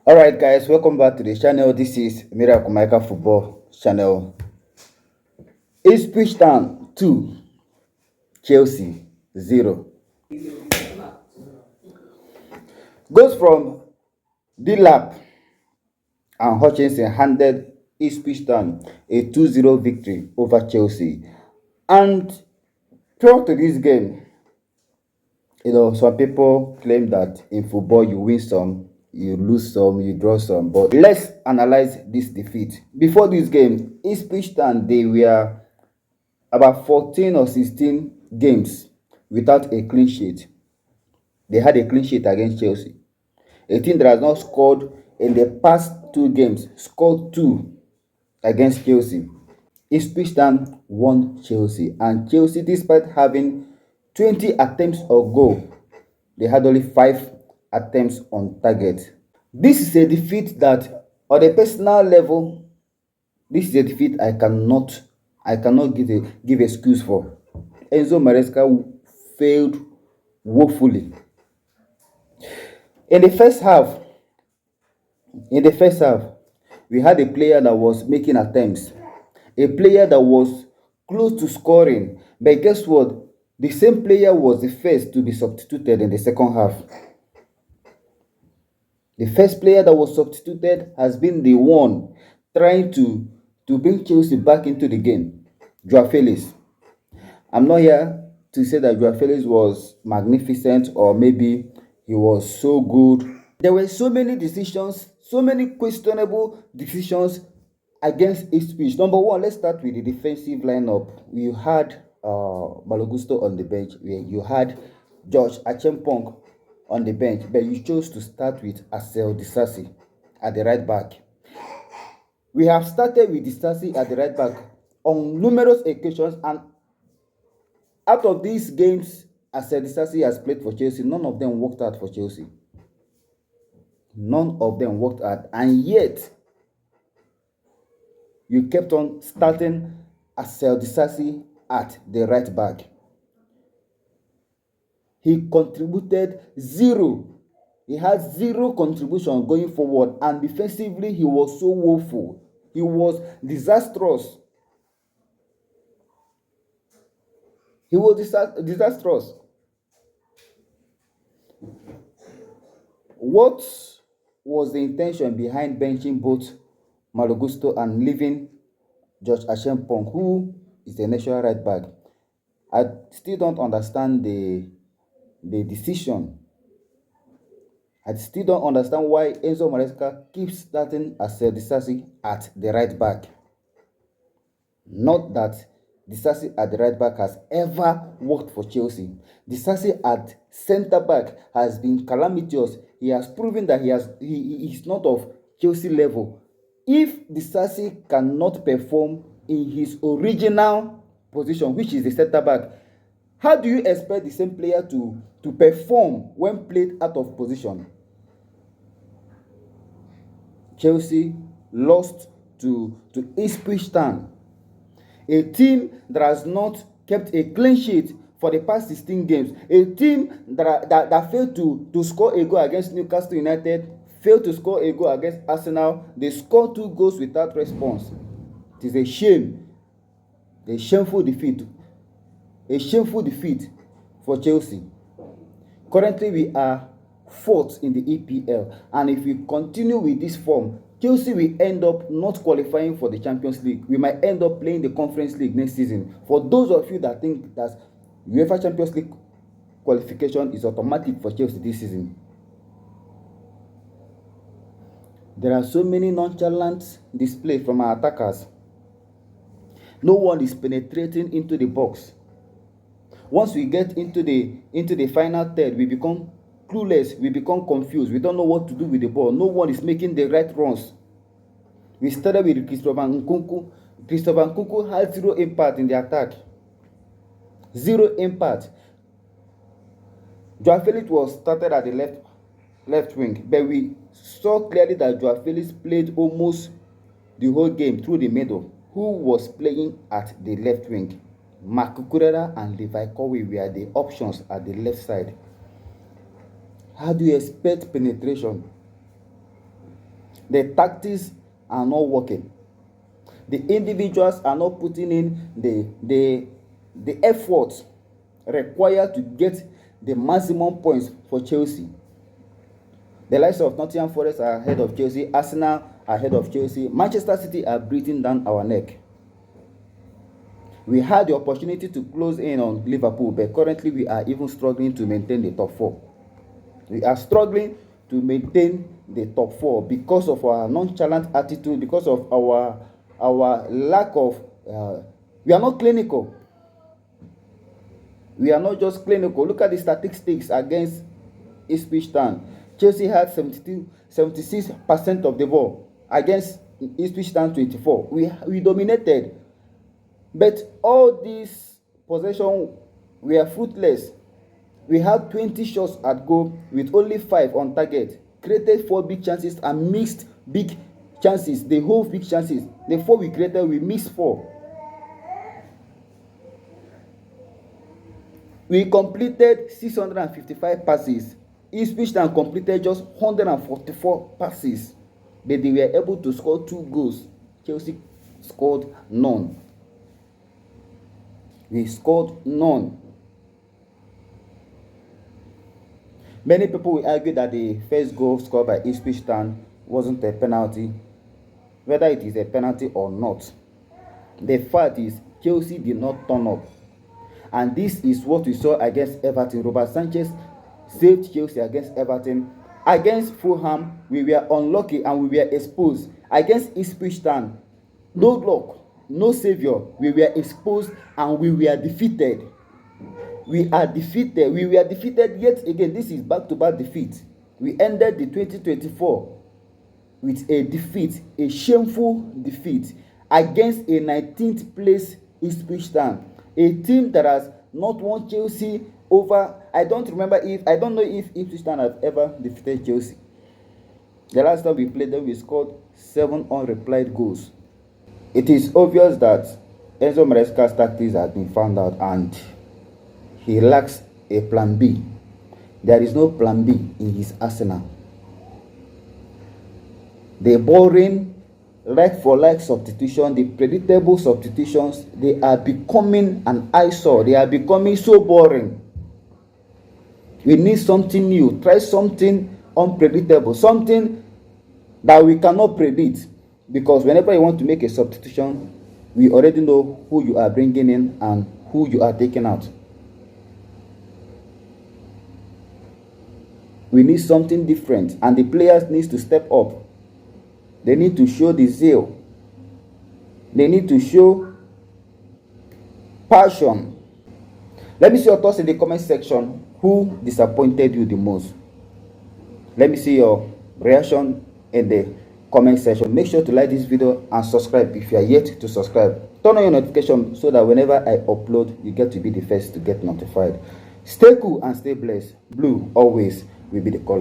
Alright guys, welcome back to the channel. This is Miracle Michael Football channel. Ipswich Town 2, Chelsea 0. Goals from Dilap and Hutchinson handed Ipswich Town a 2-0 victory over Chelsea. And prior to this game, some people claim that in football you win some, you lose some, you draw some. But let's analyze this defeat. Before this game, Ipswich Town, they were about 14 or 16 games without a clean sheet. They had a clean sheet against Chelsea. A team that has not scored in the past 2 games scored 2 against Chelsea. Ipswich Town won Chelsea, and Chelsea, despite having 20 attempts or goal, they had only 5 attempts on target. This is a defeat that, on a personal level, this is a defeat I cannot give excuse for. Enzo Maresca failed woefully. In the first half, we had a player that was making attempts, a player that was close to scoring. But guess what? The same player was the first to be substituted in the second half. The first player that was substituted has been the one trying to bring Chelsea back into the game, Joao Felix. I'm not here to say that Joao Felix was magnificent or maybe he was so good. There were so many decisions, so many questionable decisions against Ipswich. Number one, let's start with the defensive lineup. You had Malagusto on the bench. You had George Achempong on the bench, but you chose to start with Asel Disasi at the right back. We have started with Disasi at the right back on numerous occasions, and out of these games Asel Disasi has played for Chelsea, none of them worked out for Chelsea. None of them worked out, and yet you kept on starting Asel Disasi at the right back. He contributed 0. He had 0 contribution going forward, and defensively he was so woeful. He was disastrous. He was disastrous. What was the intention behind benching both Malagusto and leaving George Achempong, who is the natural right back? I still don't understand the decision. I still don't understand why Enzo Maresca keeps starting Asel Disasi at the right back. Not that Disasi at the right back has ever worked for Chelsea. Disasi at centre back has been calamitous. He has proven that he is not of Chelsea level. If Disasi cannot perform in his original position, which is the centre back, how do you expect the same player to perform when played out of position? Chelsea lost to Ipswich Town, a team that has not kept a clean sheet for the past 16 games, a team that failed to score a goal against Newcastle United, failed to score a goal against Arsenal. They scored 2 goals without response. It is a shame, a shameful defeat for Chelsea. Currently, we are 4th in the EPL, and if we continue with this form, Chelsea will end up not qualifying for the Champions League. We might end up playing the Conference League next season. For those of you that think that UEFA Champions League qualification is automatic for Chelsea this season, there are so many nonchalant displays from our attackers. No one is penetrating into the box. Once we get into the final third, we become clueless, we become confused, we don't know what to do with the ball. No one is making the right runs. We started with Christopher Nkunku. Christopher Nkunku had 0 impact in the attack. 0 impact. Joao Felix was started at the left wing, but we saw clearly that Joao Felix played almost the whole game through the middle. Who was playing at the left wing? Mark Cucurella and Levi Colwill were the options at the left side. How do you expect penetration? The tactics are not working. The individuals are not putting in the effort required to get the maximum points for Chelsea. The likes of Nottingham Forest are ahead of Chelsea, Arsenal are ahead of Chelsea, Manchester City are breathing down our neck. We had the opportunity to close in on Liverpool, but currently we are even struggling to maintain the top 4. We are struggling to maintain the top 4 because of our nonchalant attitude, because of our lack of we are not clinical. We are not just clinical. Look at the statistics against Ipswich Town. Chelsea had 76% of the ball against Ipswich Town 24. We dominated, but all these possession were fruitless. We had 20 shots at goal with only 5 on target. Created 4 big chances and missed big chances. The whole big chances. The 4 we created, we missed 4. We completed 655 passes. Ipswich Town completed just 144 passes, but they were able to score 2 goals. Chelsea scored none. We scored none. Many people will argue that the first goal scored by Ipswich Town wasn't a penalty. Whether it is a penalty or not, the fact is Chelsea did not turn up. And this is what we saw against Everton. Robert Sanchez saved Chelsea against Everton. Against Fulham, we were unlucky and we were exposed. Against Ipswich Town, no luck, no savior. We were exposed and we were defeated. We are defeated. We were defeated yet again. This is back-to-back defeat. We ended the 2024 with a defeat, a shameful defeat against a 19th place Ipswich Town, a team that has not won Chelsea over. I don't know if Ipswich Town have ever defeated Chelsea. The last time we played them, we scored 7 unreplied goals. It is obvious that Enzo Maresca's tactics have been found out and he lacks a plan B. There is no plan B in his arsenal. The boring like-for-like substitution, the predictable substitutions, they are becoming an eyesore. They are becoming so boring. We need something new. Try something unpredictable, something that we cannot predict. Because whenever you want to make a substitution, we already know who you are bringing in and who you are taking out. We need something different, and the players need to step up. They need to show the zeal. They need to show passion. Let me see your thoughts in the comment section. Who disappointed you the most? Let me see your reaction in the comment section. Make sure to like this video and subscribe if you are yet to subscribe. Turn on your notification so that whenever I upload, you get to be the first to get notified. Stay cool and stay blessed. Blue always will be the color.